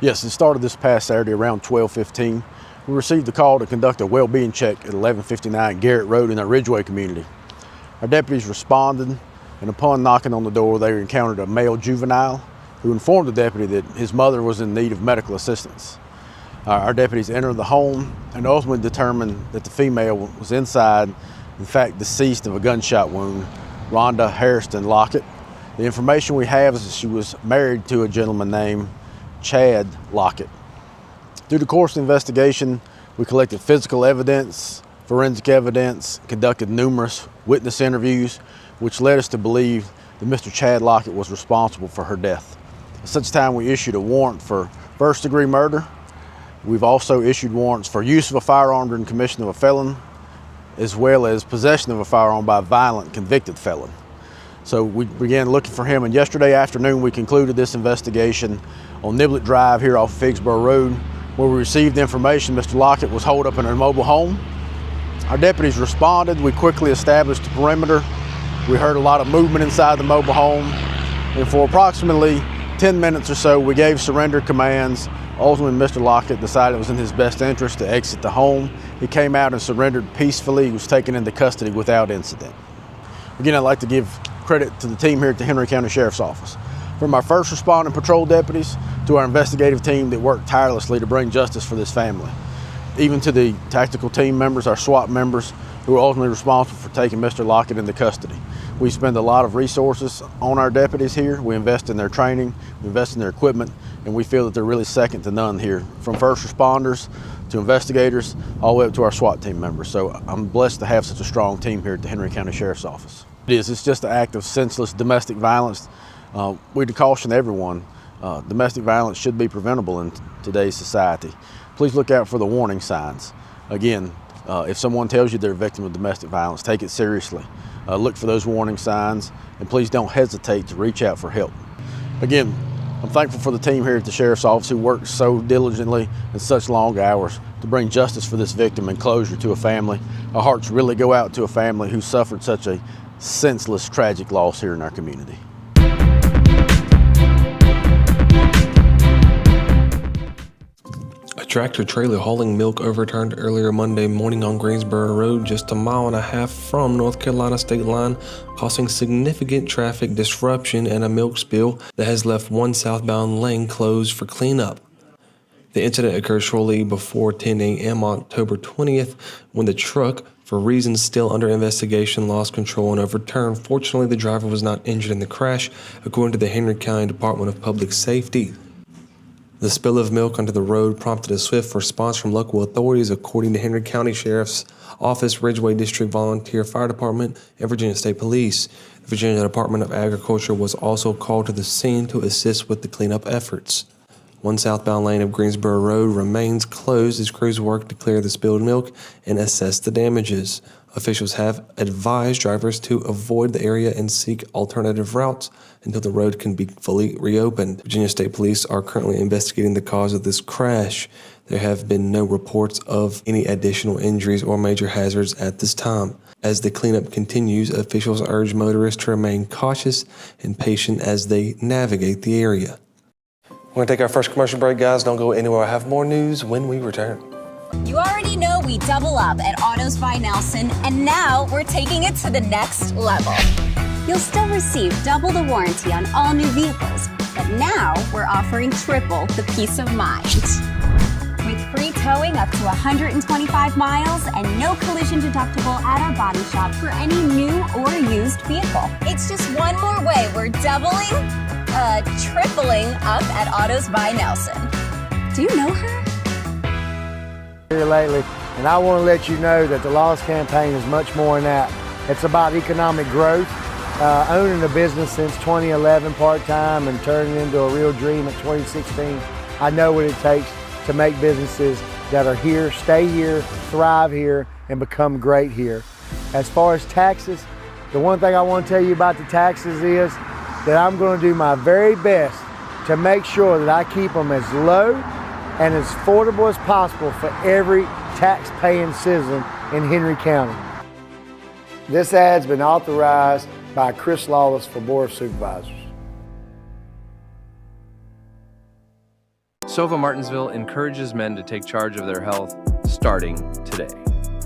Yes, it started this past Saturday around 12:15. We received a call to conduct a well-being check at 1159 Garrett Road in our Ridgeway community. Our deputies responded, and upon knocking on the door, they encountered a male juvenile who informed the deputy that his mother was in need of medical assistance. Our deputies entered the home and ultimately determined that the female was inside, in fact deceased of a gunshot wound, Rhonda Hairston Lockett. The information we have is that she was married to a gentleman named Chad Lockett. Through the course of the investigation, we collected physical evidence, forensic evidence, conducted numerous witness interviews, which led us to believe that Mr. Chad Lockett was responsible for her death. At such time, we issued a warrant for first-degree murder. We've also issued warrants for use of a firearm during commission of a felon, as well as possession of a firearm by a violent convicted felon. So we began looking for him, and yesterday afternoon we concluded this investigation on Niblett Drive here off Figsboro Road, where we received information Mr. Lockett was holed up in a mobile home. Our deputies responded. We quickly established the perimeter. We heard a lot of movement inside the mobile home, and for approximately 10 minutes or so we gave surrender commands. Ultimately, Mr. Lockett decided it was in his best interest to exit the home. He came out and surrendered peacefully. He was taken into custody without incident. Again, I'd like to give credit to the team here at the Henry County Sheriff's Office. From our first responding patrol deputies to our investigative team that worked tirelessly to bring justice for this family, even to the tactical team members, our SWAT members, who are ultimately responsible for taking Mr. Lockett into custody. We spend a lot of resources on our deputies here. We invest in their training, we invest in their equipment, and we feel that they're really second to none here, from first responders to investigators, all the way up to our SWAT team members. So I'm blessed to have such a strong team here at the Henry County Sheriff's Office. It's just an act of senseless domestic violence. We'd caution everyone, domestic violence should be preventable in today's society. Please look out for the warning signs. Again, if someone tells you they're a victim of domestic violence, take it seriously. Look for those warning signs, and please don't hesitate to reach out for help. Again, I'm thankful for the team here at the Sheriff's Office who worked so diligently and such long hours to bring justice for this victim and closure to a family. Our hearts really go out to a family who suffered such a senseless, tragic loss here in our community. A tractor trailer hauling milk overturned earlier Monday morning on Greensboro Road, just a mile and a half from North Carolina state line, causing significant traffic disruption and a milk spill that has left one southbound lane closed for cleanup. The incident occurred shortly before 10 a.m. October 20th when the truck, for reasons still under investigation, lost control and overturned. Fortunately, the driver was not injured in the crash, according to the Henry County Department of Public Safety. The spill of milk onto the road prompted a swift response from local authorities, according to Henry County Sheriff's Office, Ridgeway District Volunteer Fire Department, and Virginia State Police. The Virginia Department of Agriculture was also called to the scene to assist with the cleanup efforts. One southbound lane of Greensboro Road remains closed as crews work to clear the spilled milk and assess the damages. Officials have advised drivers to avoid the area and seek alternative routes until the road can be fully reopened. Virginia State Police are currently investigating the cause of this crash. There have been no reports of any additional injuries or major hazards at this time. As the cleanup continues, officials urge motorists to remain cautious and patient as they navigate the area. We're going to take our first commercial break, guys. Don't go anywhere. I have more news when we return. You already know we double up at Autos by Nelson, and now we're taking it to the next level. You'll still receive double the warranty on all new vehicles, but now we're offering triple the peace of mind. With free towing up to 125 miles and no collision deductible at our body shop for any new or used vehicle. It's just one more way we're tripling up at Autos by Nelson. Do you know her? Here lately, and I want to let you know that the Lost campaign is much more than that. It's about economic growth, owning a business since 2011 part-time and turning it into a real dream at 2016. I know what it takes to make businesses that are here, stay here, thrive here, and become great here. As far as taxes, the one thing I want to tell you about the taxes is that I'm going to do my very best to make sure that I keep them as low and as affordable as possible for every tax-paying citizen in Henry County. This ad's been authorized by Chris Lawless for Board of Supervisors. Sova Martinsville encourages men to take charge of their health starting today.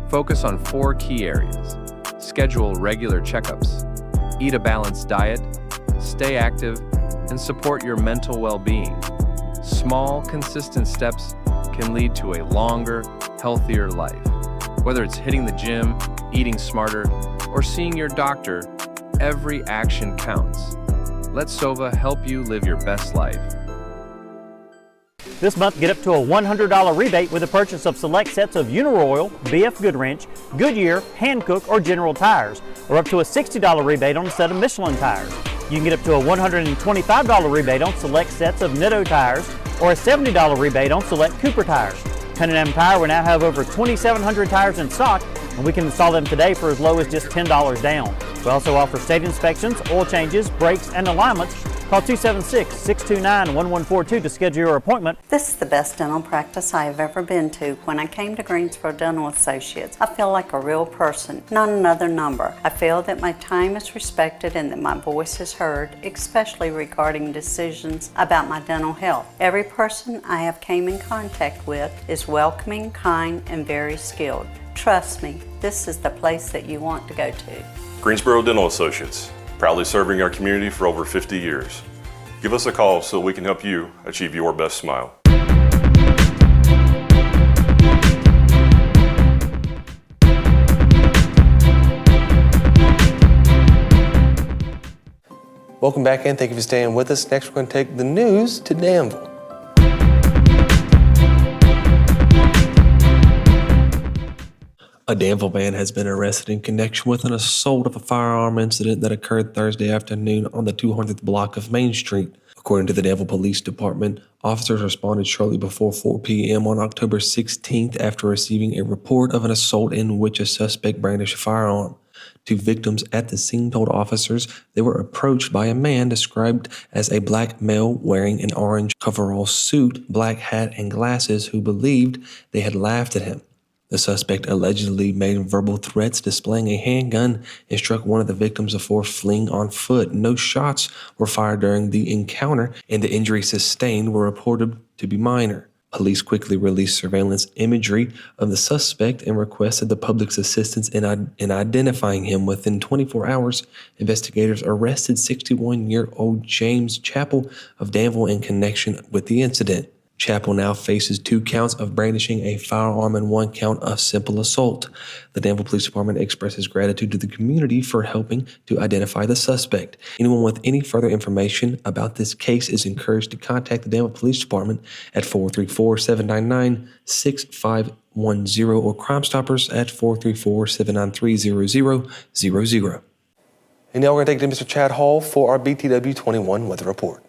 Focus on 4 key areas. Schedule regular checkups, eat a balanced diet, stay active, and support your mental well-being. Small, consistent steps can lead to a longer, healthier life. Whether it's hitting the gym, eating smarter, or seeing your doctor, every action counts. Let Sova help you live your best life. This month, get up to a $100 rebate with the purchase of select sets of Uniroyal, BF Goodwrench, Goodyear, Hankook, or General tires, or up to a $60 rebate on a set of Michelin tires. You can get up to a $125 rebate on select sets of Nitto tires, or a $70 rebate on select Cooper tires. Cunningham Tire will now have over 2,700 tires in stock, and we can install them today for as low as just $10 down. We also offer state inspections, oil changes, brakes, and alignments. Call 276-629-1142 to schedule your appointment. This is the best dental practice I have ever been to. When I came to Greensboro Dental Associates, I feel like a real person, not another number. I feel that my time is respected and that my voice is heard, especially regarding decisions about my dental health. Every person I have came in contact with is welcoming, kind, and very skilled. Trust me, this is the place that you want to go to. Greensboro Dental Associates, proudly serving our community for over 50 years. Give us a call so we can help you achieve your best smile. Welcome back in. Thank you for staying with us. Next, we're going to take the news to Danville. A Danville man has been arrested in connection with an assault of a firearm incident that occurred Thursday afternoon on the 200th block of Main Street. According to the Danville Police Department, officers responded shortly before 4 p.m. on October 16th after receiving a report of an assault in which a suspect brandished a firearm. 2 victims at the scene told officers they were approached by a man described as a black male wearing an orange coverall suit, black hat, and glasses who believed they had laughed at him. The suspect allegedly made verbal threats displaying a handgun and struck one of the victims before fleeing on foot. No shots were fired during the encounter, and the injuries sustained were reported to be minor. Police quickly released surveillance imagery of the suspect and requested the public's assistance in identifying him. Within 24 hours, investigators arrested 61-year-old James Chappell of Danville in connection with the incident. Chappell now faces 2 counts of brandishing a firearm and 1 count of simple assault. The Danville Police Department expresses gratitude to the community for helping to identify the suspect. Anyone with any further information about this case is encouraged to contact the Danville Police Department at 434-799-6510 or Crime Stoppers at 434-793-0000. And now we're going to take to Mr. Chad Hall for our BTW21 weather report.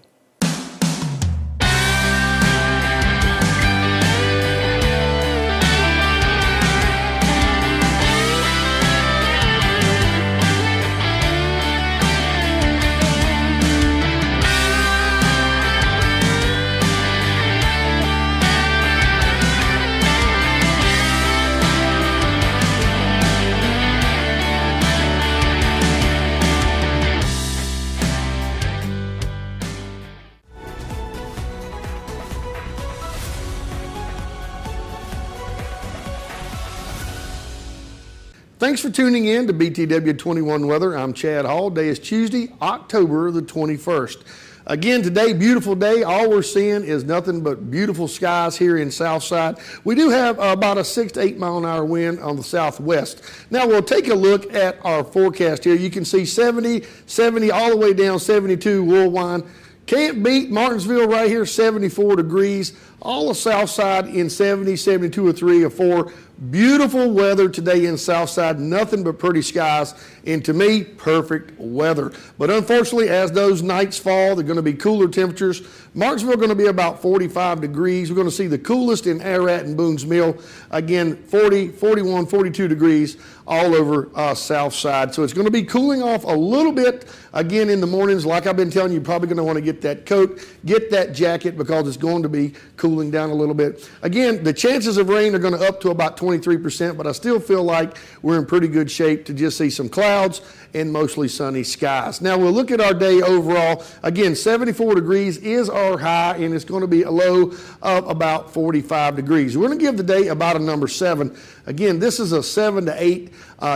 Thanks for tuning in to BTW21 Weather. I'm Chad Hall. Today is Tuesday, October the 21st. Again, today, beautiful day. All we're seeing is nothing but beautiful skies here in Southside. We do have about a 6 to 8 mile an hour wind on the southwest. Now we'll take a look at our forecast here. You can see 70, 70 all the way down 72 Woolwine. Can't beat Martinsville right here, 74 degrees. All the south side in 70, 72 or 3 or 4. Beautiful weather today in Southside, nothing but pretty skies, and to me, perfect weather. But unfortunately, as those nights fall, they're going to be cooler temperatures. Martinsville going to be about 45 degrees. We're going to see the coolest in Ararat and Boone's Mill. Again, 40, 41, 42 degrees all over Southside. So it's going to be cooling off a little bit again in the mornings. Like I've been telling you, you're probably going to want to get that coat, get that jacket, because it's going to be cool cooling down a little bit. Again, the chances of rain are going to up to about 23%, but I still feel like we're in pretty good shape to just see some clouds and mostly sunny skies. Now we'll look at our day overall. Again, 74 degrees is our high, and it's going to be a low of about 45 degrees. We're going to give the day about a number 7. Again, this is a 7 to 8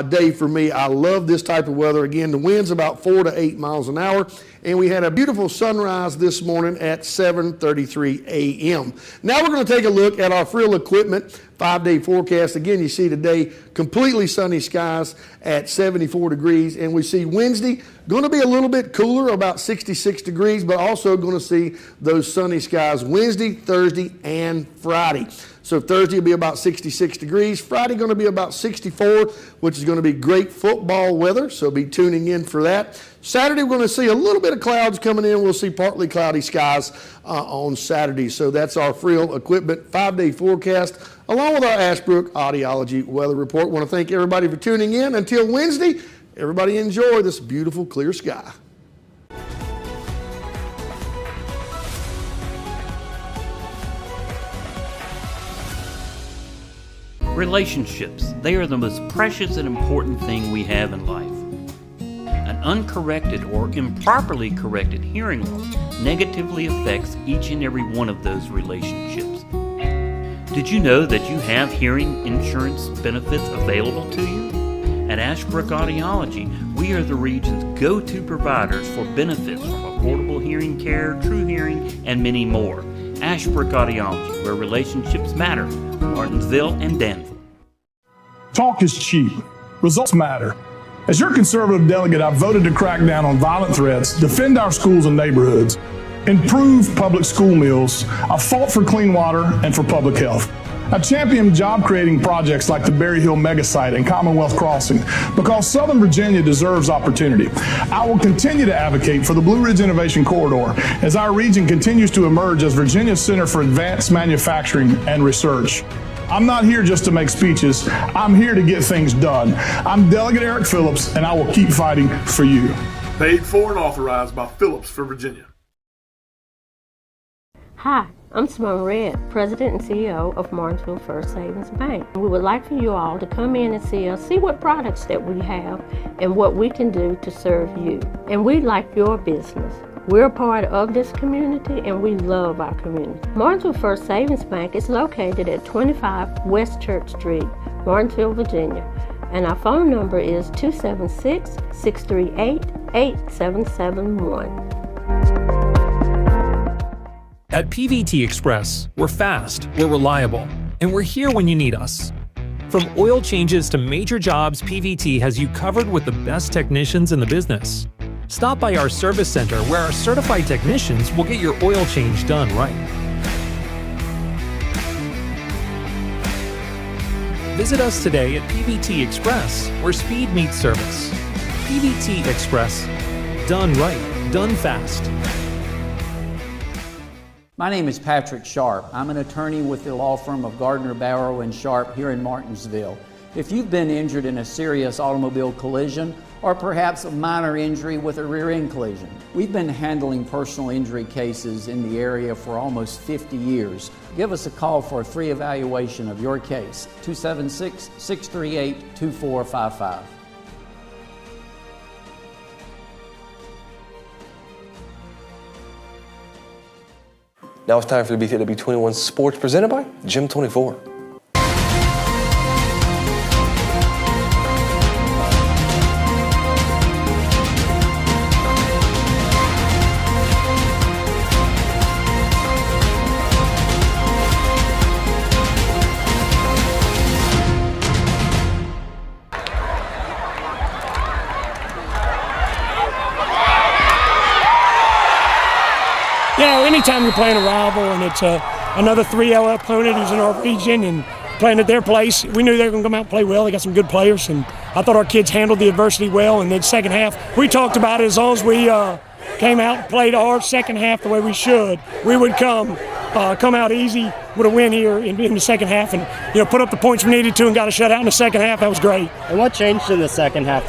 day for me. I love this type of weather. Again, the wind's about 4 to 8 miles an hour, and we had a beautiful sunrise this morning at 7:33 a.m. Now we're going to take a look at our Frill Equipment 5-day forecast. Again, you see today completely sunny skies at 74 degrees, and we see Wednesday going to be a little bit cooler, about 66 degrees, but also going to see those sunny skies Wednesday, Thursday, and Friday. So Thursday will be about 66 degrees. Friday going to be about 64, which is going to be great football weather, so be tuning in for that. Saturday we're going to see a little bit of clouds coming in. We'll see partly cloudy skies on Saturday. So that's our Frill Equipment 5-day forecast, along with our Ashbrook Audiology weather report. I want to thank everybody for tuning in. Until Wednesday, everybody enjoy this beautiful clear sky. Relationships, they are the most precious and important thing we have in life. An uncorrected or improperly corrected hearing loss negatively affects each and every one of those relationships. Did you know that you have hearing insurance benefits available to you? At Ashbrook Audiology, we are the region's go-to providers for benefits from affordable hearing care, true hearing, and many more. Ashbrook Audiology, where relationships matter. Martinsville and Danville. Talk is cheap. Results matter. As your conservative delegate, I've voted to crack down on violent threats, defend our schools and neighborhoods, improve public school meals. I've fought for clean water and for public health. I've championed job-creating projects like the Berry Hill Mega Site and Commonwealth Crossing because Southern Virginia deserves opportunity. I will continue to advocate for the Blue Ridge Innovation Corridor as our region continues to emerge as Virginia's Center for Advanced Manufacturing and Research. I'm not here just to make speeches. I'm here to get things done. I'm Delegate Eric Phillips, and I will keep fighting for you. Paid for and authorized by Phillips for Virginia. Hi, I'm Simone Redd, President and CEO of Martinsville First Savings Bank. We would like for you all to come in and see us, see what products that we have and what we can do to serve you. And we like your business. We're a part of this community and we love our community. Martinsville First Savings Bank is located at 25 West Church Street, Martinsville, Virginia. And our phone number is 276-638-8771. At PVT Express, we're fast, we're reliable, and we're here when you need us. From oil changes to major jobs, PVT has you covered with the best technicians in the business. Stop by our service center where our certified technicians will get your oil change done right. Visit us today at PVT Express, where speed meets service. PVT Express. Done right, done fast. My name is Patrick Sharp. I'm an attorney with the law firm of Gardner, Barrow & Sharp here in Martinsville. If you've been injured in a serious automobile collision or perhaps a minor injury with a rear end collision, we've been handling personal injury cases in the area for almost 50 years. Give us a call for a free evaluation of your case, 276-638-2455. Now it's time for the BTW21 Sports presented by Gym 24. You know, anytime you're playing a rival and it's another 3L opponent who's in our region and playing at their place, we knew they were going to come out and play well. They got some good players, and I thought our kids handled the adversity well. And then second half, we talked about it, as long as we came out and played our second half the way we should, we would come out easy with a win here in the second half, and put up the points we needed to and got a shutout in the second half. That was great. And what changed in the second half to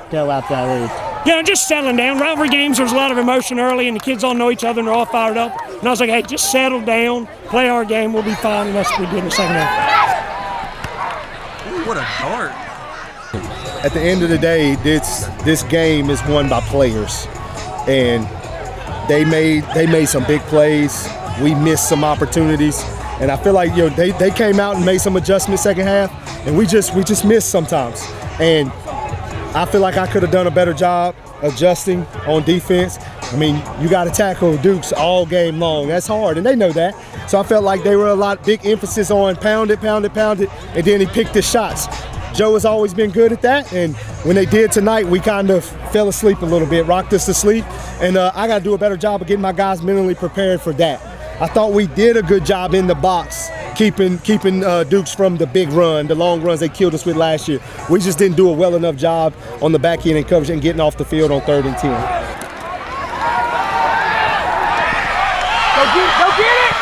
still out that lead? just settling down. Rivalry games, there's a lot of emotion early, and the kids all know each other, and they're all fired up. And I was like, hey, just settle down, play our game, we'll be fine, and that's what we did in the second half. Ooh, what a dart. At the end of the day, this game is won by players, and they made some big plays. We missed some opportunities, and I feel like they came out and made some adjustments second half, and we just missed sometimes. And I feel like I could have done a better job adjusting on defense. I mean, you got to tackle Dukes all game long. That's hard, and they know that. So I felt like they were big emphasis on pound it, and then he picked his shots. Joe has always been good at that, and when they did tonight, we kind of fell asleep a little bit, rocked us to sleep, and I got to do a better job of getting my guys mentally prepared for that. I thought we did a good job in the box, keeping Dukes from the big run, the long runs they killed us with last year. We just didn't do a well enough job on the back end and coverage and getting off the field on 3rd and 10. Go get it!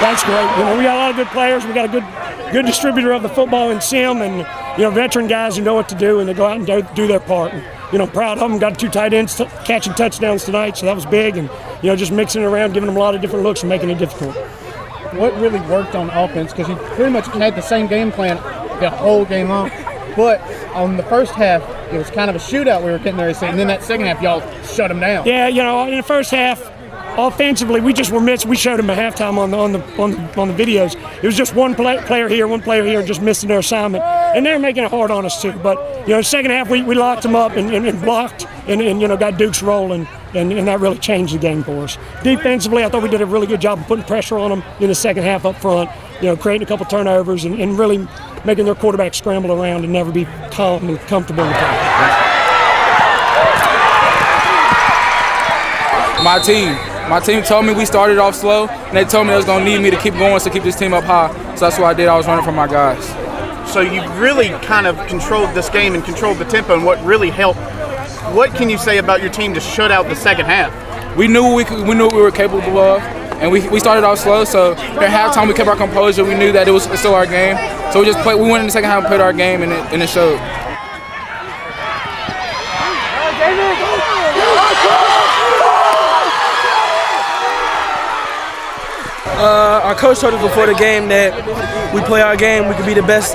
That's great. We got a lot of good players. We got a good distributor of the football in Sim, and veteran guys who know what to do, and they go out and do their part. And, proud of them. Got 2 tight ends catching touchdowns tonight, so that was big. And just mixing it around, giving them a lot of different looks and making it difficult. What really worked on offense? Because you pretty much had the same game plan the whole game long. But on the first half, it was kind of a shootout we were getting there, and then that second half, y'all shut them down. Yeah, in the first half, offensively, we just were missed. We showed them at halftime on the videos. It was just one player here, just missing their assignment, and they're making it hard on us too. But second half we locked them up and blocked and got Dukes rolling, and that really changed the game for us. Defensively, I thought we did a really good job of putting pressure on them in the second half up front. Creating a couple turnovers and really making their quarterback scramble around and never be calm and comfortable in the play. My team told me we started off slow, and they told me they was going to need me to keep going to keep this team up high. So that's what I did. I was running for my guys. So you really kind of controlled this game and controlled the tempo, and what really helped. What can you say about your team to shut out the second half? We knew what we were capable of, and we started off slow. So at halftime we kept our composure. We knew that it was still our game. So we went in the second half and played our game, and it showed. Our coach told us before the game that we play our game, we could be the best,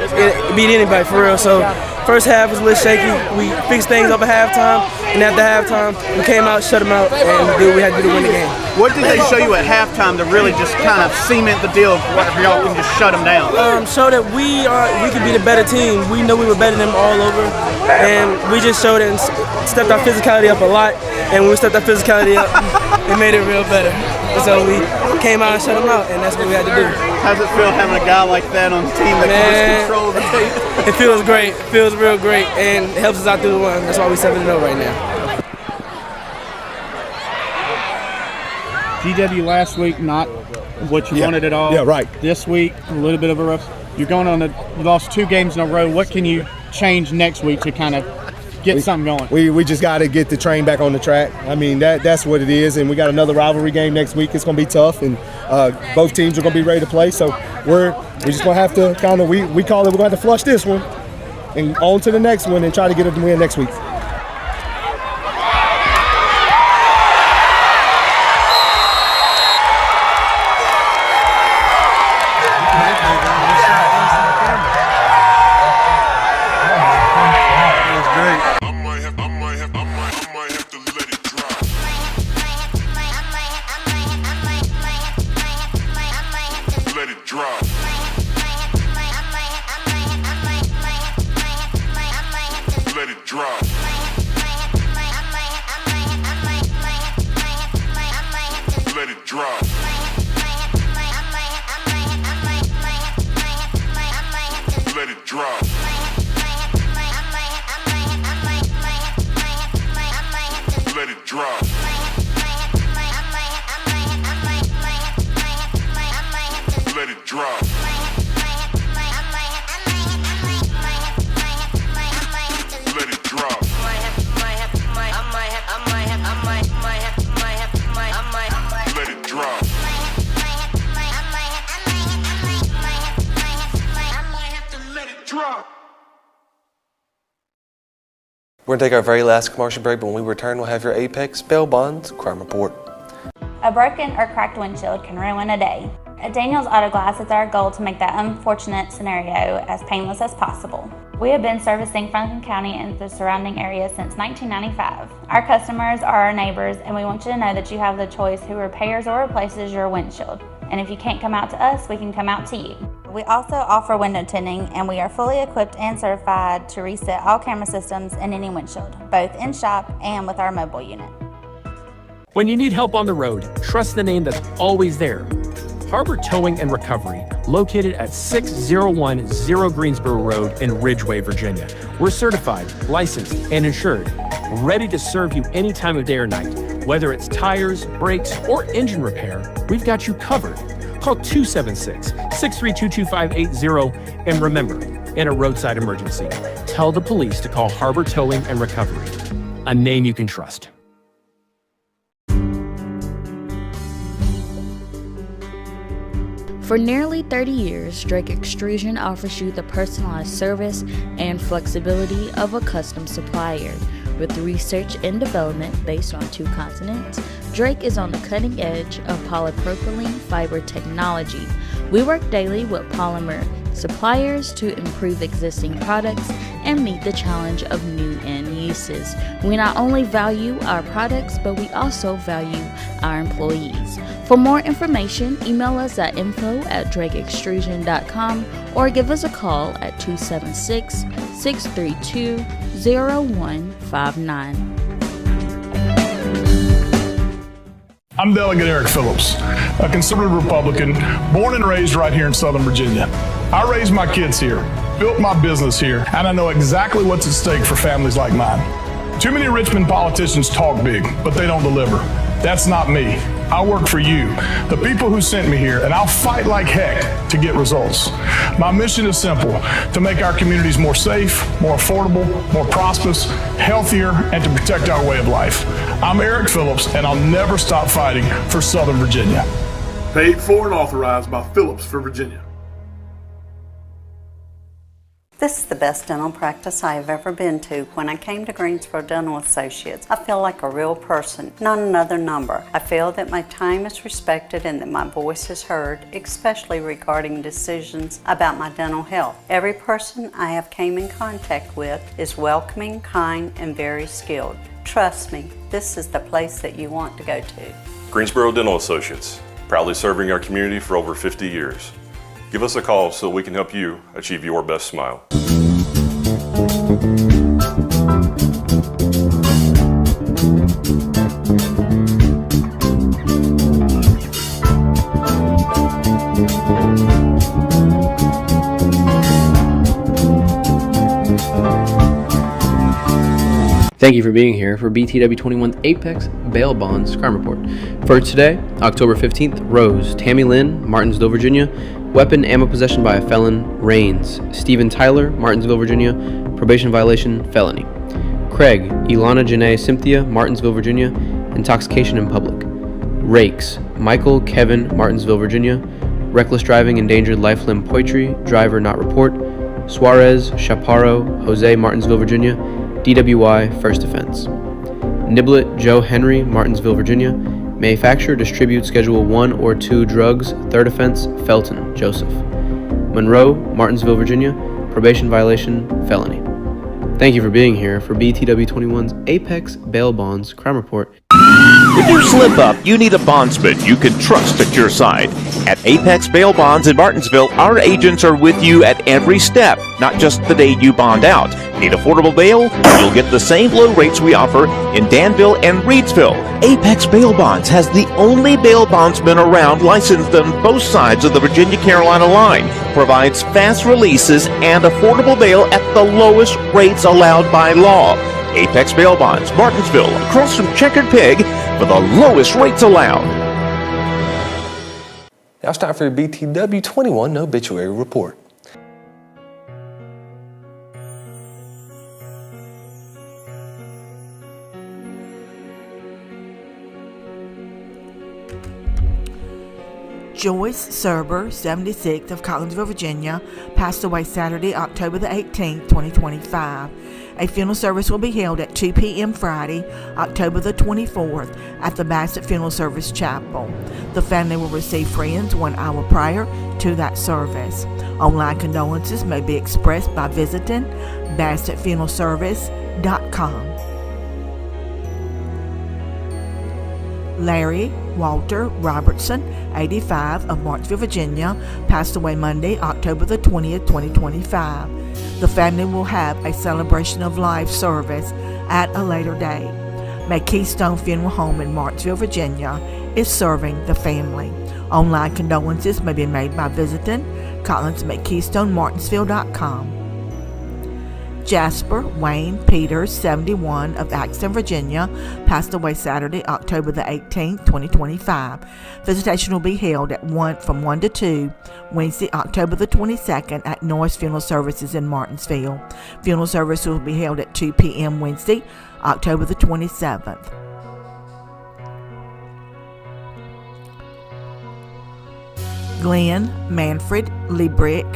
beat anybody for real. So first half was a little shaky. We fixed things up at halftime, and after halftime, we came out, shut them out, and did what we had to do to win the game. What did they show you at halftime to really just kind of cement the deal of what y'all can just shut them down? Show that we could be the better team. We know we were better than them all over, and we just showed it and stepped our physicality up a lot. And when we stepped our physicality up, it made it real better. And so we came out and shut them out, and that's what we had to do. How's it feel having a guy like that on the team that can just control the team? It feels great. It feels real great, and it helps us out through the run. That's why we're 7-0 right now. GW last week, not what you wanted at all. Yeah, right. This week, a little bit of a rough. You're going on you lost 2 games in a row. What can you change next week to kind of get something going? We just got to get the train back on the track. I mean, that's what it is, and we got another rivalry game next week. It's going to be tough, and both teams are going to be ready to play. So we're just going to have to kind of, we call it, we're going to have to flush this one and on to the next one and try to get a win next week. We're going to take our very last commercial break, but when we return, we'll have your Apex Bail Bonds Crime Report. A broken or cracked windshield can ruin a day. At Daniels Auto Glass, it's our goal to make that unfortunate scenario as painless as possible. We have been servicing Franklin County and the surrounding area since 1995. Our customers are our neighbors, and we want you to know that you have the choice who repairs or replaces your windshield. And if you can't come out to us, we can come out to you. We also offer window tinting, and we are fully equipped and certified to reset all camera systems in any windshield, both in shop and with our mobile unit. When you need help on the road, trust the name that's always there. Harbor Towing and Recovery, located at 6010 Greensboro Road in Ridgeway, Virginia. We're certified, licensed, and insured, ready to serve you any time of day or night. Whether it's tires, brakes, or engine repair, we've got you covered. Call 276-632-2580, and remember, in a roadside emergency, tell the police to call Harbor Towing and Recovery, a name you can trust. For nearly 30 years, Drake Extrusion offers you the personalized service and flexibility of a custom supplier. With research and development based on 2 continents, Drake is on the cutting edge of polypropylene fiber technology. We work daily with polymer suppliers to improve existing products and meet the challenge of new end uses. We not only value our products, but we also value our employees. For more information, email us at info@drakeextrusion.com or give us a call at 276-632-0159. I'm Delegate Eric Phillips, a conservative Republican, born and raised right here in Southern Virginia. I raised my kids here, built my business here, and I know exactly what's at stake for families like mine. Too many Richmond politicians talk big, but they don't deliver. That's not me. I work for you, the people who sent me here, and I'll fight like heck to get results. My mission is simple: to make our communities more safe, more affordable, more prosperous, healthier, and to protect our way of life. I'm Eric Phillips, and I'll never stop fighting for Southern Virginia. Paid for and authorized by Phillips for Virginia. This is the best dental practice I have ever been to. When I came to Greensboro Dental Associates, I feel like a real person, not another number. I feel that my time is respected and that my voice is heard, especially regarding decisions about my dental health. Every person I have came in contact with is welcoming, kind, and very skilled. Trust me, this is the place that you want to go to. Greensboro Dental Associates, proudly serving our community for over 50 years. Give us a call so we can help you achieve your best smile. Thank you for being here for BTW21's Apex Bail Bonds Crime Report. For today, October 15th, Rose, Tammy Lynn, Martinsville, Virginia. Weapon, ammo possession by a felon, Rains. Stephen Tyler, Martinsville, Virginia. Probation violation, felony. Craig, Ilana Janae Cynthia, Martinsville, Virginia. Intoxication in public. Rakes, Michael Kevin, Martinsville, Virginia. Reckless driving, endangered life, limb, poetry, driver not report. Suarez, Chaparro, Jose, Martinsville, Virginia. DWI, first offense. Niblet, Joe Henry, Martinsville, Virginia. Manufacture, distribute, schedule 1 or 2 drugs, third offense. Felton, Joseph. Monroe, Martinsville, Virginia. Probation violation, felony. Thank you for being here for BTW21's Apex Bail Bonds Crime Report. If you slip up, you need a bondsman you can trust at your side. At Apex Bail Bonds in Martinsville, our agents are with you at every step, not just the day you bond out. Need affordable bail? You'll get the same low rates we offer in Danville and Reedsville. Apex Bail Bonds has the only bail bondsman around licensed on both sides of the Virginia-Carolina line. Provides fast releases and affordable bail at the lowest rates allowed by law. Apex Bail Bonds, Martinsville, across from Checkered Pig, for the lowest rates allowed. Now it's time for your BTW21 Obituary Report. Joyce Serber, 76, of Collinsville, Virginia, passed away Saturday, October the 18th, 2025. A funeral service will be held at 2 p.m. Friday, October the 24th, at the Bassett Funeral Service Chapel. The family will receive friends 1 hour prior to that service. Online condolences may be expressed by visiting BassettFuneralService.com. Larry Walter Robertson, 85, of Martinsville, Virginia, passed away Monday, October the 20th, 2025. The family will have a celebration of life service at a later date. May Keystone Funeral Home in Martinsville, Virginia is serving the family. Online condolences may be made by visiting CollinsMcKeystoneMartinsville.com. Jasper Wayne Peters, 71, of Axton, Virginia, passed away Saturday, October the 18th, 2025. Visitation will be held from 1 to 2, Wednesday, October the 22nd, at Norris Funeral Services in Martinsville. Funeral service will be held at 2 p.m. Wednesday, October the 27th. Glenn Manfred Liebrick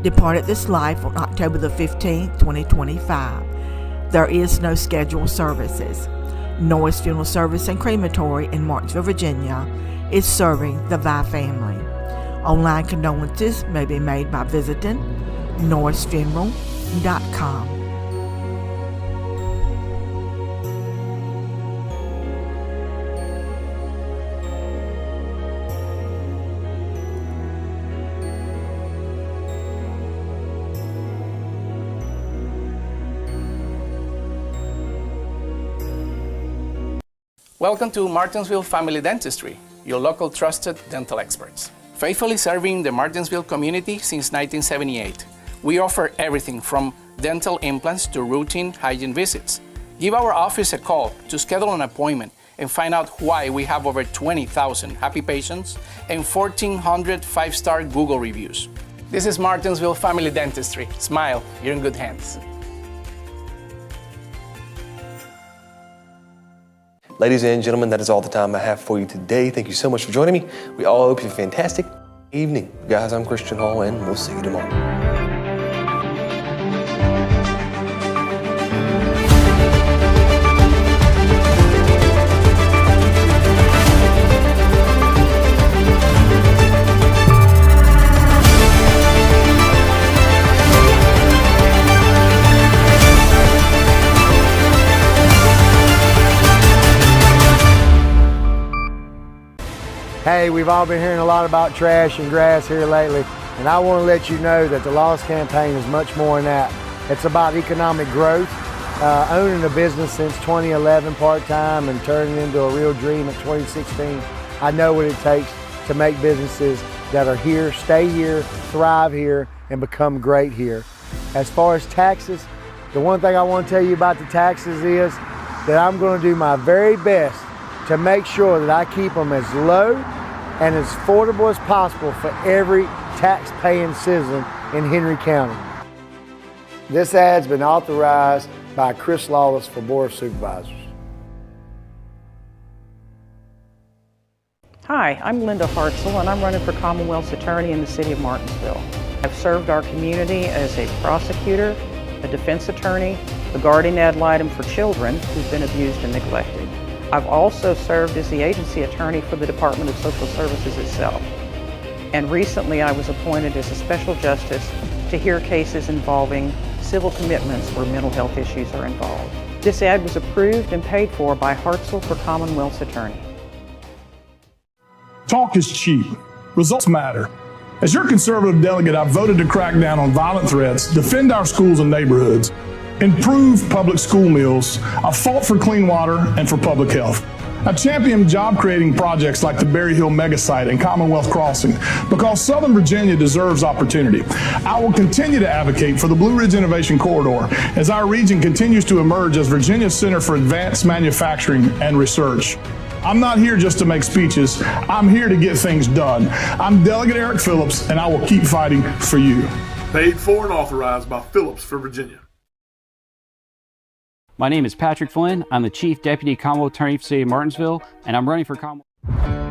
departed this life on October the 15th, 2025. There is no scheduled services. Norris Funeral Service and Crematory in Martinsville, Virginia is serving the Vi family. Online condolences may be made by visiting norrisfuneral.com. Welcome to Martinsville Family Dentistry, your local trusted dental experts. Faithfully serving the Martinsville community since 1978, we offer everything from dental implants to routine hygiene visits. Give our office a call to schedule an appointment and find out why we have over 20,000 happy patients and 1,400 5-star Google reviews. This is Martinsville Family Dentistry. Smile, you're in good hands. Ladies and gentlemen, that is all the time I have for you today. Thank you so much for joining me. We all hope you have a fantastic evening. Guys, I'm Christian Hall, and we'll see you tomorrow. Hey, we've all been hearing a lot about trash and grass here lately, and I want to let you know that the Lost campaign is much more than that. It's about economic growth, owning a business since 2011 part-time and turning it into a real dream in 2016. I know what it takes to make businesses that are here, stay here, thrive here, and become great here. As far as taxes, the one thing I want to tell you about the taxes is that I'm going to do my very best to make sure that I keep them as low and as affordable as possible for every tax-paying citizen in Henry County. This ad's been authorized by Chris Lawless for Board of Supervisors. Hi, I'm Linda Hartzell, and I'm running for Commonwealth's Attorney in the City of Martinsville. I've served our community as a prosecutor, a defense attorney, a guardian ad litem for children who've been abused and neglected. I've also served as the agency attorney for the Department of Social Services itself. And recently I was appointed as a special justice to hear cases involving civil commitments where mental health issues are involved. This ad was approved and paid for by Hartzell for Commonwealth's Attorney. Talk is cheap. Results matter. As your conservative delegate, I've voted to crack down on violent threats, defend our schools and neighborhoods, improve public school meals. I've fought for clean water and for public health. I've championed job-creating projects like the Berry Hill Mega Site and Commonwealth Crossing because Southern Virginia deserves opportunity. I will continue to advocate for the Blue Ridge Innovation Corridor as our region continues to emerge as Virginia's Center for Advanced Manufacturing and Research. I'm not here just to make speeches. I'm here to get things done. I'm Delegate Eric Phillips, and I will keep fighting for you. Paid for and authorized by Phillips for Virginia. My name is Patrick Flynn. I'm the Chief Deputy Commonwealth Attorney for the City of Martinsville, and I'm running for Commonwealth.